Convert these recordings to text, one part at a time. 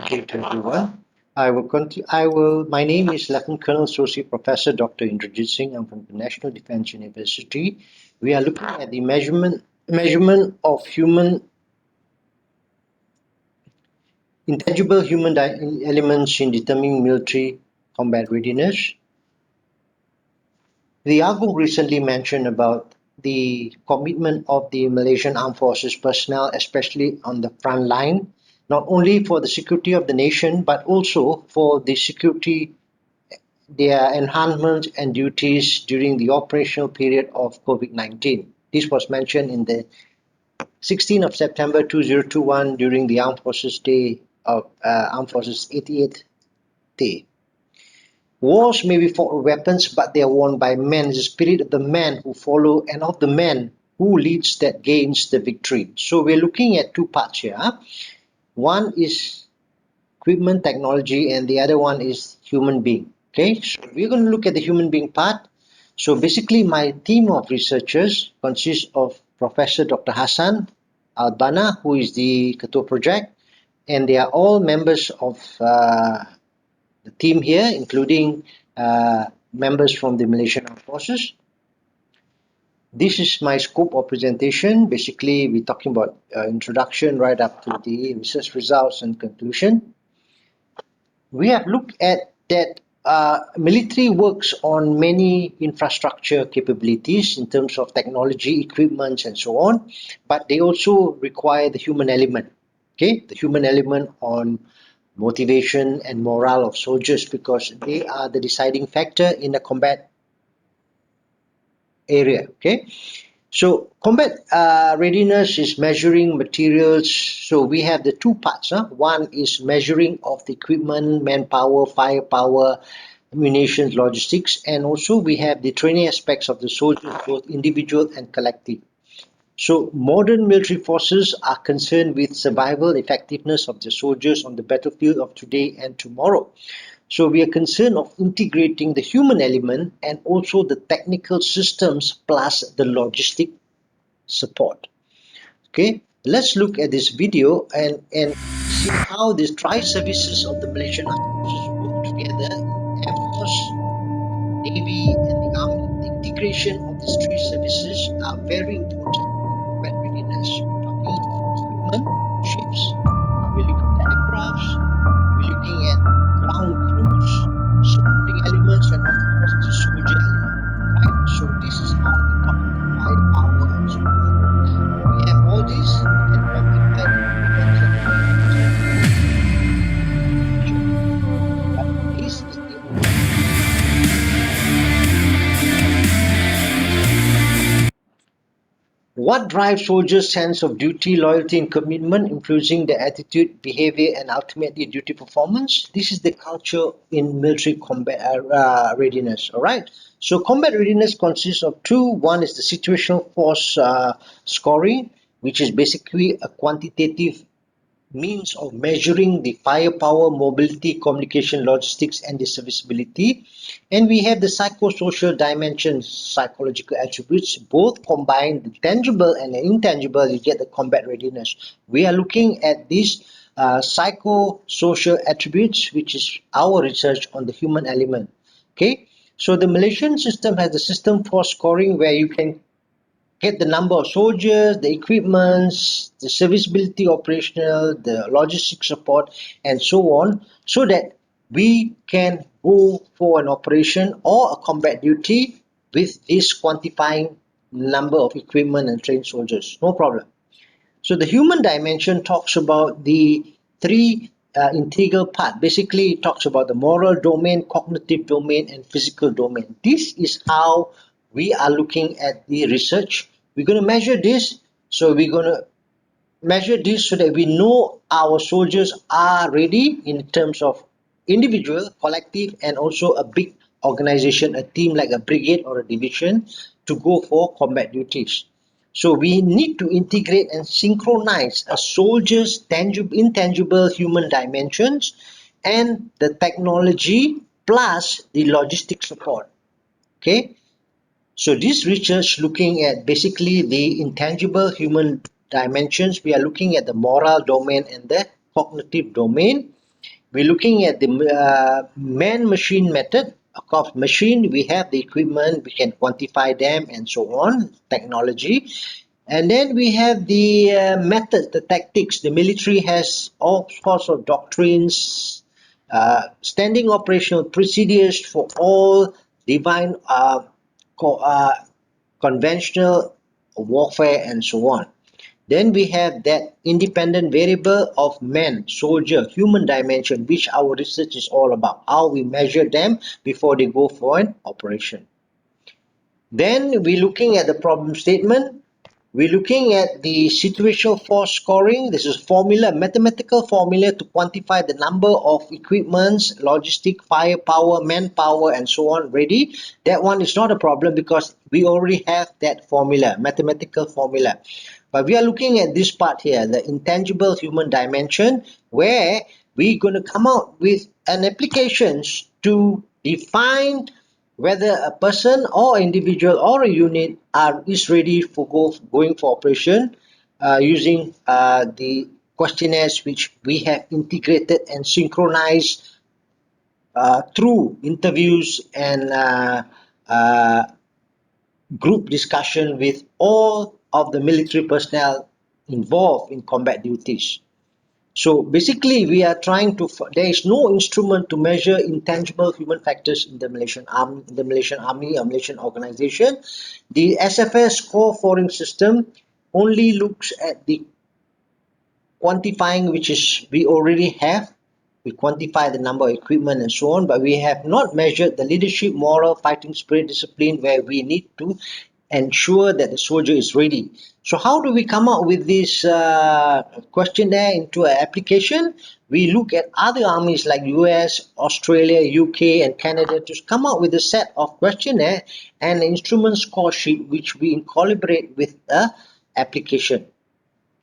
Okay, to everyone. I will continue. My name is Lieutenant Colonel Associate Professor Dr. Inderjit Singh. I'm from the National Defence University. We are looking at the measurement of intangible human elements in determining military combat readiness. The Agung recently mentioned about the commitment of the Malaysian Armed Forces personnel, especially on the front line, not only for the security of the nation, but also for the security, their enhancements and duties during the operational period of COVID-19. This was mentioned in the 16th of September 2021 during the Armed Forces Day of Armed Forces 88th Day. Wars may be fought with weapons, but they are won by men. The spirit of the man who follow and of the man who leads that gains the victory. So we're looking at two parts here. One is equipment technology and the other one is human being. Okay, so we're going to look at the human being part. So basically my team of researchers consists of Professor Dr. Hassan Albana, who is the Ketua Project, and they are all members of the team here, including members from the Malaysian Armed Forces. This is my scope of presentation. Basically, we're talking about introduction right up to the research results and conclusion. We have looked at that military works on many infrastructure capabilities in terms of technology, equipment, and so on, but they also require the human element. Okay, the human element on motivation and morale of soldiers, because they are the deciding factor in the combat area. Okay, so combat readiness is measuring materials. So we have the two parts. One is measuring of the equipment, manpower, firepower, munitions, logistics, and also we have the training aspects of the soldiers, both individual and collective. So modern military forces are concerned with survival effectiveness of the soldiers on the battlefield of today and tomorrow. So we are concerned of integrating the human element and also the technical systems plus the logistic support. Okay, let's look at this video and see how these tri-services of the Malaysian Armed Forces work together in Air Force, Navy and the Army. The integration of these three services are very important. Combat readiness, we're talking equipment, ships, we're looking at aircrafts, we're looking at ground crews, supporting elements, and of course the soldier element. Right? So this is how we talk about firepower and so on. We have all this and multiple equipment and but this is the What drives soldiers' sense of duty, loyalty, and commitment, influencing their attitude, behavior, and ultimately duty performance? This is the culture in military combat readiness. All right. So combat readiness consists of two. One is the situational force scoring, which is basically a quantitative means of measuring the firepower, mobility, communication, logistics, and the serviceability. And we have the psychosocial dimensions, psychological attributes, both combine the tangible and the intangible, you get the combat readiness. We are looking at these psychosocial attributes, which is our research on the human element. Okay, so the Malaysian system has the system for scoring where you can get the number of soldiers, the equipments, the serviceability operational, the logistic support, and so on, so that we can go for an operation or a combat duty with this quantifying number of equipment and trained soldiers. No problem. So the human dimension talks about the three integral part. Basically, it talks about the moral domain, cognitive domain, and physical domain. This is how we are looking at the research. We're going to measure this. So we're going to measure this so that we know our soldiers are ready in terms of individual, collective, and also a big organization, a team like a brigade or a division to go for combat duties. So we need to integrate and synchronize a soldier's tangible, intangible human dimensions and the technology plus the logistic support. Okay. So this research looking at basically the intangible human dimensions. We are looking at the moral domain and the cognitive domain. we're looking at the man-machine method. Of course, machine, we have the equipment, we can quantify them and so on, technology. And then we have the methods, the tactics. The military has all sorts of doctrines, standing operational procedures for all divine conventional warfare and so on. Then we have that independent variable of man, soldier, human dimension, which our research is all about, how we measure them before they go for an operation. Then we're looking at the problem statement. We're looking at the situational force scoring. This is a formula, mathematical formula to quantify the number of equipments, logistic, firepower, manpower, and so on ready. That one is not a problem because we already have that formula, mathematical formula. But we are looking at this part here, the intangible human dimension, where we're going to come out with an applications to define whether a person or individual or a unit is ready for going for operation using the questionnaires which we have integrated and synchronized through interviews and uh, group discussion with all of the military personnel involved in combat duties. So basically, we are trying to. There is no instrument to measure intangible human factors in the Malaysian Army, or Malaysian organization. The SFS score scoring system only looks at the quantifying, which is we already have. We quantify the number of equipment and so on, but we have not measured the leadership, moral, fighting spirit, discipline, where we need to ensure that the soldier is ready. So how do we come up with this questionnaire into an application? We look at other armies like US, Australia, UK and Canada to come up with a set of questionnaire and an instrument score sheet which we collaborate with the application.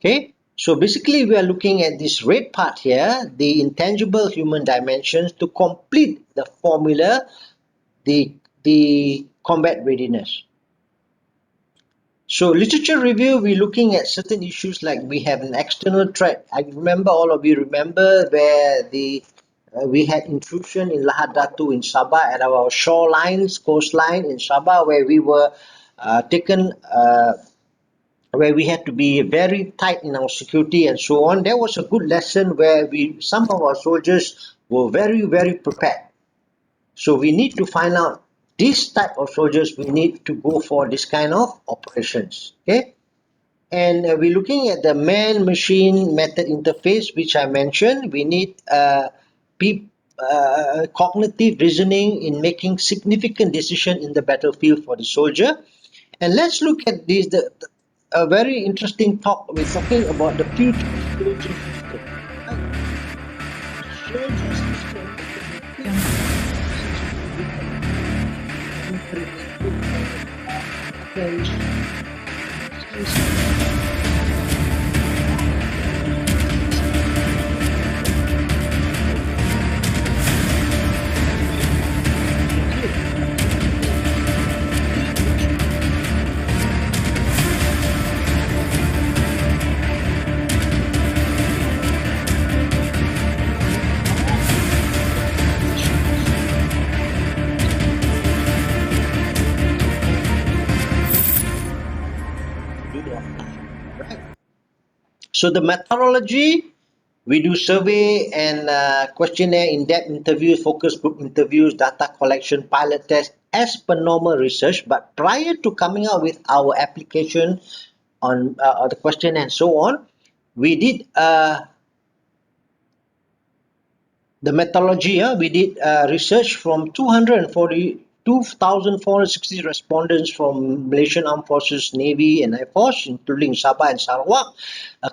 Okay, so basically we are looking at this red part here, the intangible human dimensions, to complete the formula, the combat readiness. So literature review, we're looking at certain issues like we have an external threat. I remember, all of you remember, where we had intrusion in Lahad Datu in Sabah at our shorelines, coastline in Sabah, where we were taken, where we had to be very tight in our security and so on. There was a good lesson where some of our soldiers were very, very prepared. So we need to find out this type of soldiers, we need to go for this kind of operations. Okay, and we're looking at the man-machine method interface, which I mentioned. We need cognitive reasoning in making significant decision in the battlefield for the soldier. And let's look at this, a very interesting talk. We're talking about the future soldier system. Soldier system. So the methodology, we do survey and questionnaire, in-depth interviews, focus group interviews, data collection, pilot test as per normal research. But prior to coming out with our application on the question and so on, we did the methodology. We did research from 2,460 respondents from Malaysian Armed Forces, Navy and Air Force, including Sabah and Sarawak,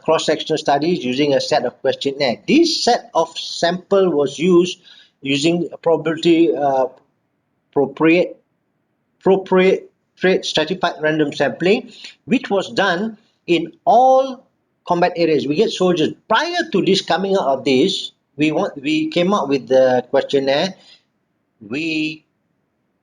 cross-sectional studies using a set of questionnaire. This set of sample was used using probability appropriate stratified random sampling, which was done in all combat areas. We get soldiers. Prior to this, coming out of this, we came up with the questionnaire. We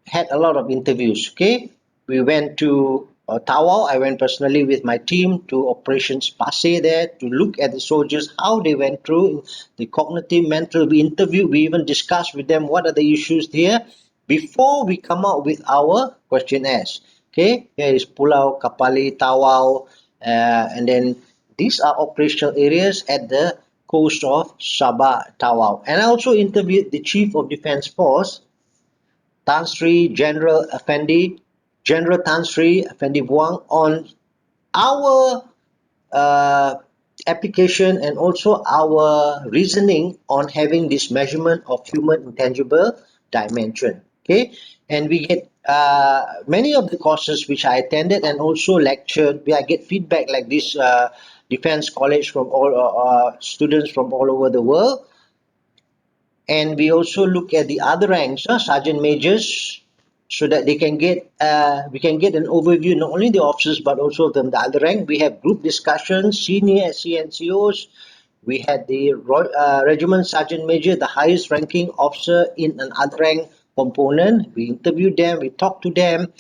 had a lot of interviews. Okay, we went to Tawau. I went personally with my team to Operations Pasir there to look at the soldiers, how they went through the cognitive, mental. We interviewed, we even discussed with them what are the issues here before we come out with our questionnaires. Okay, here is Pulau, Kapali, Tawau, and then these are operational areas at the coast of Sabah, Tawau. And I also interviewed the Chief of Defence Force, Tan Sri General Effendi, General Tan Sri Effendi Buang, on our uh, application and also our reasoning on having this measurement of human intangible dimension. Okay, and we get many of the courses which I attended and also lectured. I get feedback like this defense college from all students from all over the world, and we also look at the other ranks, sergeant majors, so that they can get we can get an overview not only the officers but also of them the other rank. We have group discussions, senior CNCOs. We had the regiment sergeant major, the highest ranking officer in an other rank component. We interviewed them, we talked to them,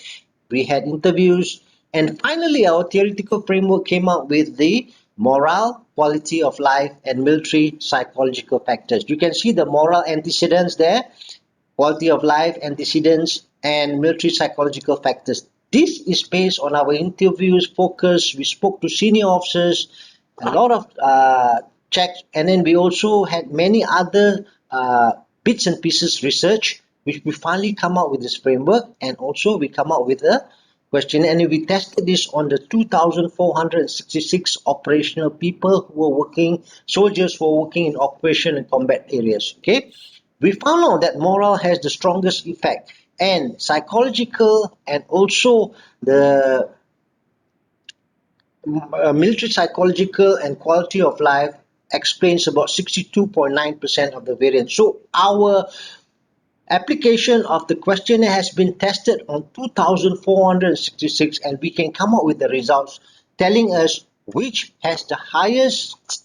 we had interviews, and finally our theoretical framework came out with the moral, quality of life, and military psychological factors. You can see the moral antecedents there, quality of life, antecedents, and military psychological factors. This is based on our interviews, focus. We spoke to senior officers, a lot of checks, and then we also had many other bits and pieces research, which we finally come out with this framework, and also we come out with a question, and we tested this on the 2,466 operational people who were working, soldiers who were working in operation and combat areas. Okay, we found out that moral has the strongest effect, and psychological and also the military psychological and quality of life explains about 62.9% of the variance. So our application of the questionnaire has been tested on 2,466, and we can come up with the results telling us which has the highest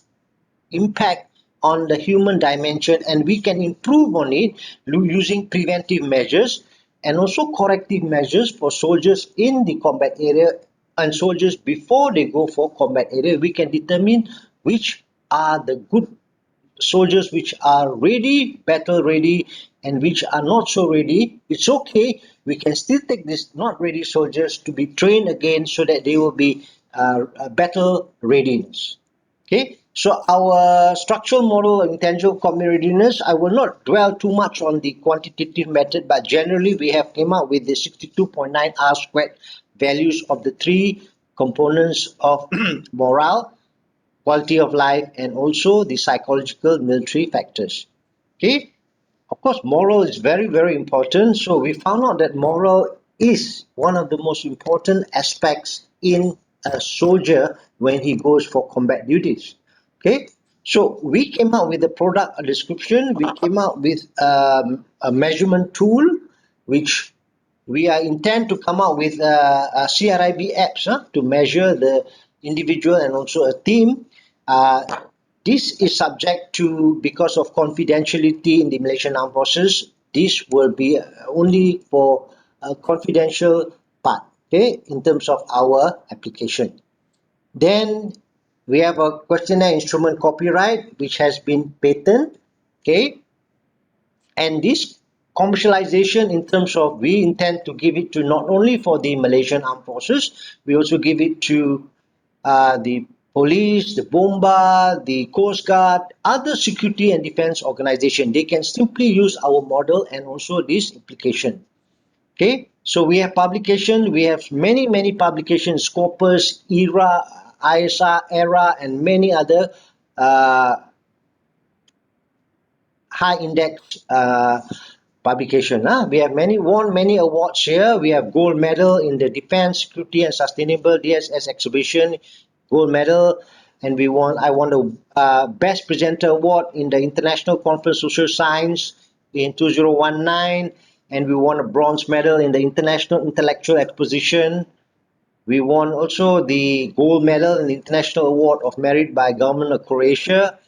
impact on the human dimension, and we can improve on it using preventive measures and also corrective measures for soldiers in the combat area and soldiers before they go for combat area. We can determine which are the good soldiers which are ready, battle ready, and which are not so ready. It's okay, we can still take these not ready soldiers to be trained again so that they will be battle readiness. Okay, so our structural model of intangible combat readiness, I will not dwell too much on the quantitative method, but generally we have came up with the 62.9 R squared values of the three components of morale, quality of life, and also the psychological military factors. Okay, of course, moral is very, very important. So we found out that moral is one of the most important aspects in a soldier when he goes for combat duties. Okay, so we came out with a product description. We came out with a measurement tool, which we are intend to come out with a CRIB apps to measure the individual and also a team. Uh, this is subject to, because of confidentiality in the Malaysian Armed Forces, this will be only for a confidential part, okay, in terms of our application. Then we have a questionnaire instrument copyright, which has been patented, okay, and this commercialization in terms of we intend to give it to not only for the Malaysian Armed Forces, we also give it to the police, the bomba, the coast guard, other security and defense organization. They can simply use our model and also this application. Okay, so we have publication, we have many publications, Scopus, ERA, ISA, ERA, and many other high index publication. We have won many awards here. We have gold medal in the Defense, Security and Sustainable DSS exhibition, gold medal, and I won the Best Presenter Award in the International Conference Social Science in 2019, and we won a bronze medal in the International Intellectual Exposition. We won also the gold medal in the International Award of Merit by Government of Croatia.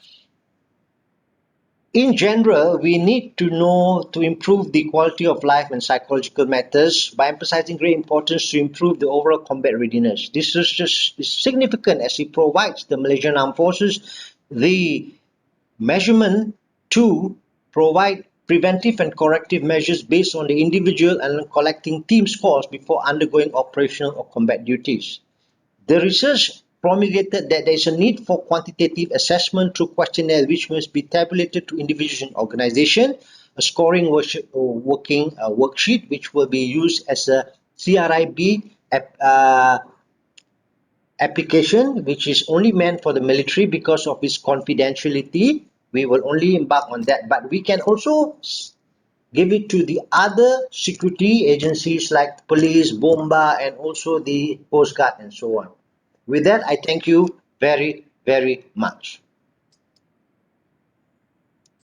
In general, we need to know to improve the quality of life and psychological matters by emphasizing great importance to improve the overall combat readiness. This is just significant as it provides the Malaysian Armed Forces the measurement to provide preventive and corrective measures based on the individual and collecting team scores before undergoing operational or combat duties. The research promulgated that there is a need for quantitative assessment through questionnaire which must be tabulated to individuals and organization, a scoring working worksheet which will be used as a CRIB application which is only meant for the military because of its confidentiality. We will only embark on that, but we can also give it to the other security agencies like police, bomba, and also the coast guard and so on. With that, I thank you very, very much.